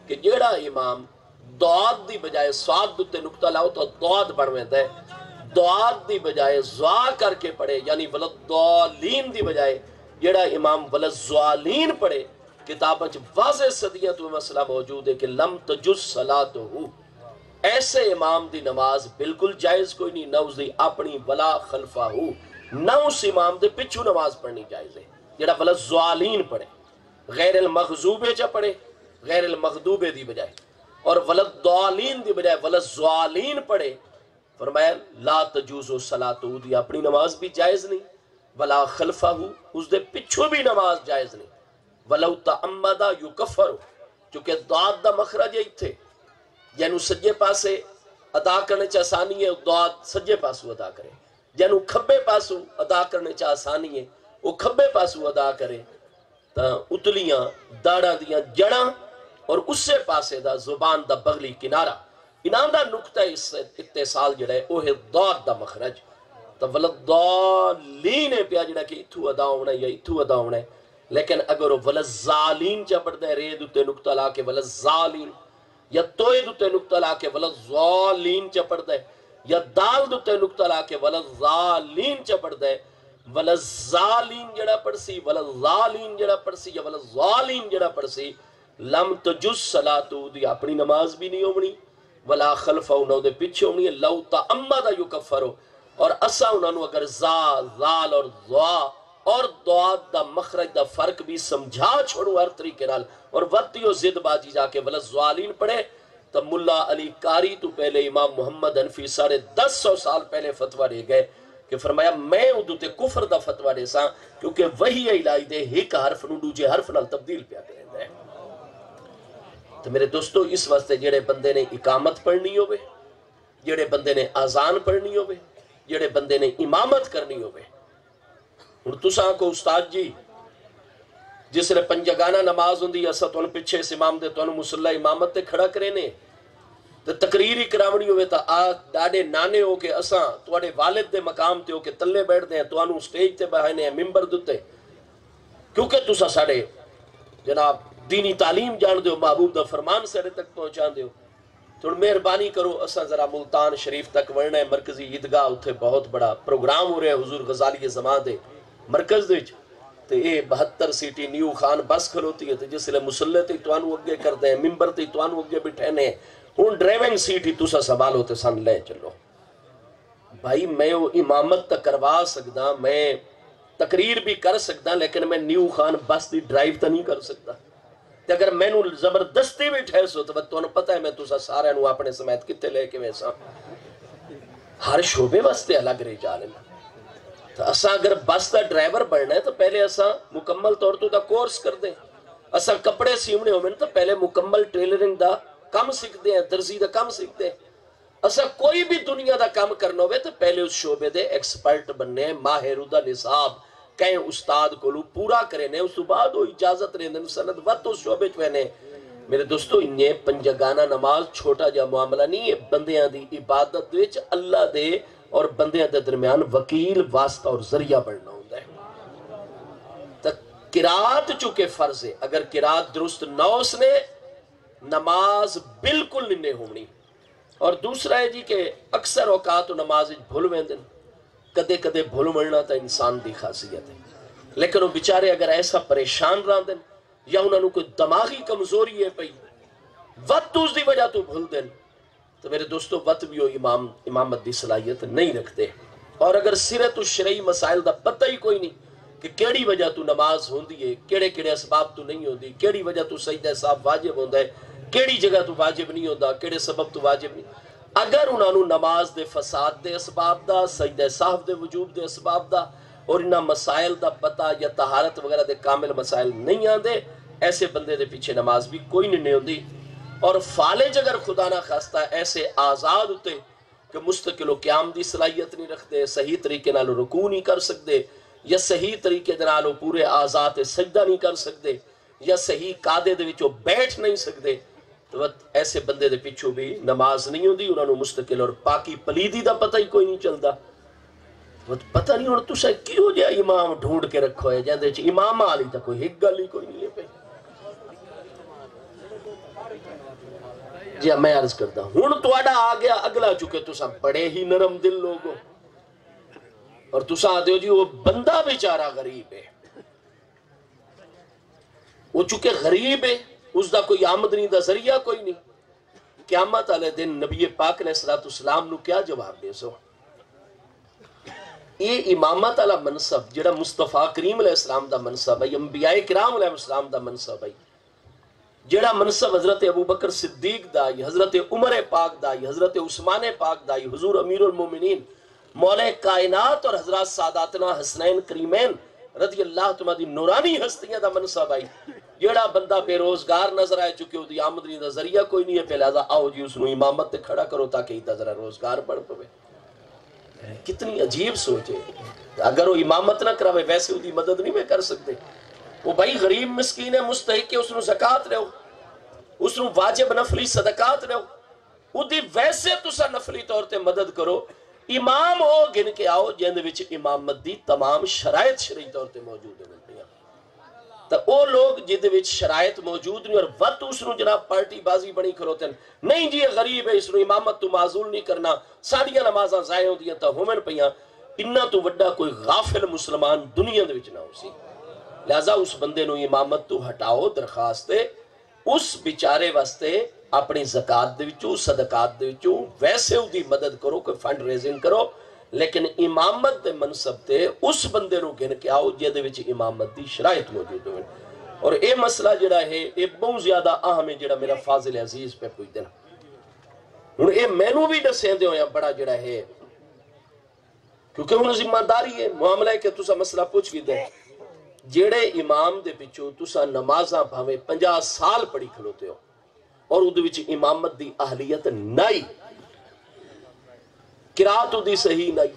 کہ جیڑا امام دعات دی بجائے سواد دوتے نکتہ لاؤ تو دعات بڑھویں دے، دعات دی بجائے زوا کر کے پڑھے، یعنی ولدالین دی بجائے جیڑا امام ولدالین پڑھے، کتابہ واضح صدیہ تو مسئلہ موجود ہے کہ لم تجز صلاتہو، ایسے امام دی نماز بالکل جائز کوئی نہیں، نہ اس دی اپنی ولا خلفہ ہو، نہ اس امام دے پچھو نماز پڑھنی جائز ہے جڑا ولدالین پڑھے، غیر المغضوبے چا پڑھے، غیر المغضوبے دی بجائے، اور ولدالین دی بجائے ولدالین پڑھے، فرمایا لا تجوزو صلاتو، دی اپنی نماز بھی جائز نہیں، ولا خلفہ ہو، اس دے پچھو بھی نماز جائز نہیں، ولو تعمدہ یکفر، چونکہ دعات دا مخرج ہی تھے، جنہوں سجے پاسے ادا کرنے چاہ آسانی ہے دعات سجے پاسو ادا کرے، جنہوں کھبے پاسو ادا کرنے چاہ آسانی ہے وہ کھبے پاسو ادا کرے، تا اتلیاں داڑا دیاں جڑاں اور اس سے پاسے دا زبان دا بغلی کنارہ، انہاں دا نکتہ اتصال جڑا ہے وہ ہے دعات دا مخرج، تا ولدالین پیا جڑا کہ اتھو ادا ہونا یا اتھو ادا ہونا ہے، لیکن اگر وہ ولدالین چا پڑھ دے رید اتے نکتہ لا کے ولدالین، یا توئے دوتے نکتہ لا کے ولدالین چا پڑھ دے، یا دال دوتے نکتہ لا کے ولدالین چا پڑھ دے، ولدالین جڑا پڑھ سی، ولدالین جڑا پڑھ سی، یا ولدالین جڑا پڑھ سی، لم تجز صلاتو، دی اپنی نماز بھی نہیں ہونی، ولا خلفہ انہوں دے پیچھے ہونی ہے، لو تعمدہ یکفرو، اور اسا انہوں اگر زال اور ضا اور دعات دا مخرج دا فرق بھی سمجھا چھوڑو ہر طریقے نال، اور وقتیو زد باجی جا کے ولدالین پڑھے، تو ملا علی قاری تو پہلے امام محمد حنفی 1050 سال پہلے فتوہ دے گئے کہ فرمایا میں ادو تے کفر دا فتوہ دے ساں، کیونکہ وہی الہی دے ایک حرف نو دوجے حرف نال تبدیل پیا کریں دے۔ تو میرے دوستو اس واسطے جڑے بندے نے اقامت پڑھنی ہوئے، جڑے بندے نے آزان پڑھنی ہوئے، جڑے بندے نے امامت کرنی ہوئے، اور تساں کو استاد جی جس نے پنجگانہ نماز ہوندی اسا تو ان پیچھے اس امام دے تو ان مسلح امامت تے کھڑا کرے نے، تو تقریری کرامنی ہوئے تا ڈاڑے نانے ہو کے اساں توڑے والد دے مقام تے ہو کے تلے بیٹھ دیں تو انہوں سٹیج تے بہائنے ہیں ممبر دوتے، کیونکہ تسا ساڑے جناب دینی تعلیم جان دیو، محبوب دا فرمان سارے تک پہنچان دیو، تو مہربانی کرو اساں ذرا ملتان شریف تک ورنا ہے، مرکزی عیدگاہ اتھے بہت بڑا پروگرام ہو رہے ہیں حضور غزالی زمان دے مرکز دے، تو یہ 72 سیٹی نیو خان بس کھلوتی ہے، تو جس لئے مسلح تی تو انہوں اگے کر دیں، ممبر تی تو انہوں اگے بٹھینے، ان ڈرائیونگ سیٹی تو سا سوال ہوتے سن لے چلو بھائی، میں وہ امامت تک کروا سکتا، میں تقریر بھی کر سکتا، لیکن میں نیو خان بس دی ڈرائیو تا نہیں کر سکتا، تو اگر میں نو زبردستی بھی ٹھیس ہو تو انہوں پتہ ہے میں تو سا سارے انہوں اپنے سمیت کتے لے کے ویسا ہر شعبے واسطے الگ رہ جالے میں، تو اسا اگر بس دا ڈرائیور بڑھنا ہے تو پہلے اسا مکمل طور تو دا کورس کر دیں، اسا کپڑے سیونے ہو میں تو پہلے مکمل ٹیلرنگ دا کم سکھتے ہیں، درزی دا کم سکھتے ہیں، اسا کوئی بھی دنیا دا کام کرنا ہوئے تو پہلے اس شعبے دے ایکسپرٹ بننے، ماہر دا نصاب کہیں استاد کو لو پورا کرنے، اس بعد وہ اجازت رہنے سند وقت اس شعبے چوہنے۔ میرے دوستو انہیں پنجگانہ نماز چھوٹا جا معاملہ نہیں ہے، بندیاں دی عبادت وچ اللہ دے اور بندیاں دے درمیان وکیل واسطہ اور ذریعہ بڑھنا ہوتا ہے۔ قرات چونکہ فرض ہے، اگر قرات درست نہ اس نے نماز بالکل نہیں ہونی، اور دوسرا ہے جی کہ اکثر اوقات نماز بھول ویندن، کدے کدے بھول مرنا تا انسان دی خاصیت ہے، لیکن وہ بیچارے اگر ایسا پریشان رہن دن یا انہوں نے کوئی دماغی کمزوری ہے پئی وقت اس دی وجہ تو بھول دن، تو میرے دوستو وقت بھی وہ امامت دی صلاحیت نہیں رکھتے، اور اگر سیرت الشرعی مسائل دا پتہ ہی کوئی نہیں کہ کیڑی وجہ تو نماز ہوندی ہے، کیڑے کیڑے اسباب تو نہیں ہوندی، کیڑی وجہ تو سجدہ صاحب واجب ہوندہ ہے، کیڑی جگہ تو واجب نہیں ہوندہ، کیڑے سبب تو واجب نہیں، اگر انہوں نے نماز دے فساد دے اسباب دا، سجدہ صاحب دے وجوب دے اسباب دا اور انہاں مسائل دا پتہ یا طہارت وغیرہ دے کامل مسائل نہیں آندے، ایسے بندے دے پیچھے نماز بھی کوئی نہیں ہوندی، اور فالج اگر خدا نہ خواستہ ایسے آزاد ہوتے کہ مستقل و قیام دی صلاحیت نہیں رکھتے، صحیح طریقے نال رکوع نہیں کر سکتے، یا صحیح طریقے نال پورے آزاد سجدہ نہیں کر سکتے، یا صحیح قادے دے وچوں بیٹھ نہیں سکتے، تو ایسے بندے دے پیچھوں بھی نماز نہیں ہوندی، انہوں نے مستقل اور پاکی پلیدی دا پتہ ہی کوئی نہیں چلتا، پتہ نہیں ہونا تسا کیوں جا امام ڈھونڈ کے رکھو ہے، جاندے امام آلی تا کوئی ایک گل ہی کوئی نہیں ہے پہ، جی میں عرض کرتا ہوں ہن تواڈا آ گیا اگلا، چکے تساں بڑے ہی نرم دل لوگ ہو اور تساں آتے ہو جی وہ بندہ بیچارہ غریب ہے، وہ چکے غریب ہے، اس دا کوئی آمدنی دا ذریعہ کوئی نہیں، قیامت والے دن نبی پاک علیہ السلام نو کیا جواب دے سو؟ یہ امامت والا منصب جڑا مصطفیٰ کریم علیہ السلام دا منصب ہے، انبیاء کرام علیہ السلام دا منصب ہے، جڑا منصب حضرت ابوبکر صدیق دا، حضرت عمر پاک دا، حضرت عثمان پاک دا، حضور امیر المومنین مولا کائنات اور حضرات ساداتنا حسنین کریمین رضی اللہ تعالیٰ دی نورانی ہستیاں دا منصب ہے، جڑا بندہ بے روزگار نظر آئے چکے دی آمدنی دا ذریعہ کوئی نہیں ہے، پہ لہذا آؤ جی اس نو امامت تے کھڑا کرو تاکہ ہی ذرا روزگار بڑھ پوے۔ کتنی عجیب سوچ ہے، اگر وہ امامت نہ کراوے ویسے وہ دی مدد نہیں میں کر سکتے، وہ بھائی غریب مسکین ہے، مستحق ہے، اس نو زکاة لو، اس نو واجب نفلی صدقات لو، وہ دی ویسے تسا نفلی طور تے مدد کرو، امام ہو گن کے آؤ جہاں وچ امامت دی تمام شرائط شرعی طور تے موجود ہیں، تو وہ لوگ جہاں وچ شرائط موجود نہیں اور وقت اس نو جناب پارٹی بازی بنی کھلوتے ہیں، نہیں جی غریب ہے اس نو امامت تو معذول نہیں کرنا، ساڑیاں نمازاں ضائع ہوں دیاں تا ہومن پیاں، انہاں تو وڈا کوئی غافل مسلمان دنیا دے وچ نہ ہو سی، لہذا اس بندے نو امامت تو ہٹاؤ، درخواستے اس بیچارے واسطے اپنی زکاة دے وچوں صدقات دے وچوں ویسے دی مدد کرو، کوئی فنڈ ریزنگ کرو، لیکن امامت دے منصب تے اس بندے نو گن کے آؤ جے دے وچ امامت دی شرائط موجود ہوئے، اور اے مسئلہ جڑا ہے اے بہت زیادہ اہم ہے جڑا میرا فاضل عزیز پہ پوچھ دینا، ہن اے مینوں بھی دسیں دے ہویا بڑا جڑا ہے، کیونکہ ہن ذمہ داری ہے معاملہ ہے کہ تسا مسئلہ پوچھ بھی دے، جڑے امام دے پچھو تسا نمازاں بھاویں 50 سال پڑھی کھلوتے ہو اور اودے وچ امامت دی اہلیت نہیں، قرات دی صحیح نہیں،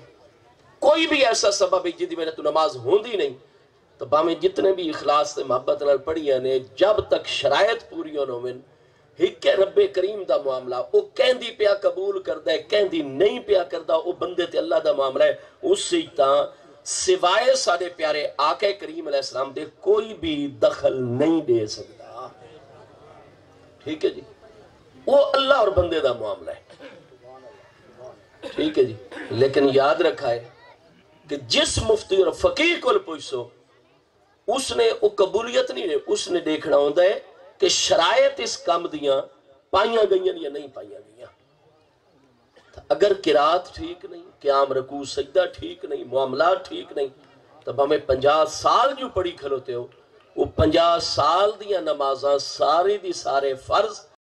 کوئی بھی ایسا سبب ہے جدی وجہ تو نماز ہوندی نہیں، تو باویں جتنے بھی اخلاص سے محبت نال پڑھیاں نے، جب تک شرائط پوری ہوویں ہک رب کریم دا معاملہ، وہ کہندی پیا قبول کردا ہے، کہندی نہیں پیا کردا، وہ بندے تے اللہ دا معاملہ ہے، اس سے تاں سوائے سارے پیارے آقا کریم علیہ السلام دے کوئی بھی دخل نہیں دے سکتا، ٹھیک ہے جی، وہ اللہ اور بندے دا معاملہ ہے، ٹھیک ہے جی، لیکن یاد رکھا ہے کہ جس مفتی اور فقیر کو پوچھو اس نے وہ قبولیت نہیں ہے، اس نے دیکھنا ہوتا ہے کہ شرائط اس کام دیاں پائیاں گئیاں یا نہیں پائیاں گئیاں، اگر قرات ٹھیک نہیں، قیام رکوع سجدہ ٹھیک نہیں، معاملات ٹھیک نہیں، تب ہمیں 50 سال جو پڑھی کھلوتے ہو، وہ 50 سال دیاں نمازاں سارے دی سارے فرض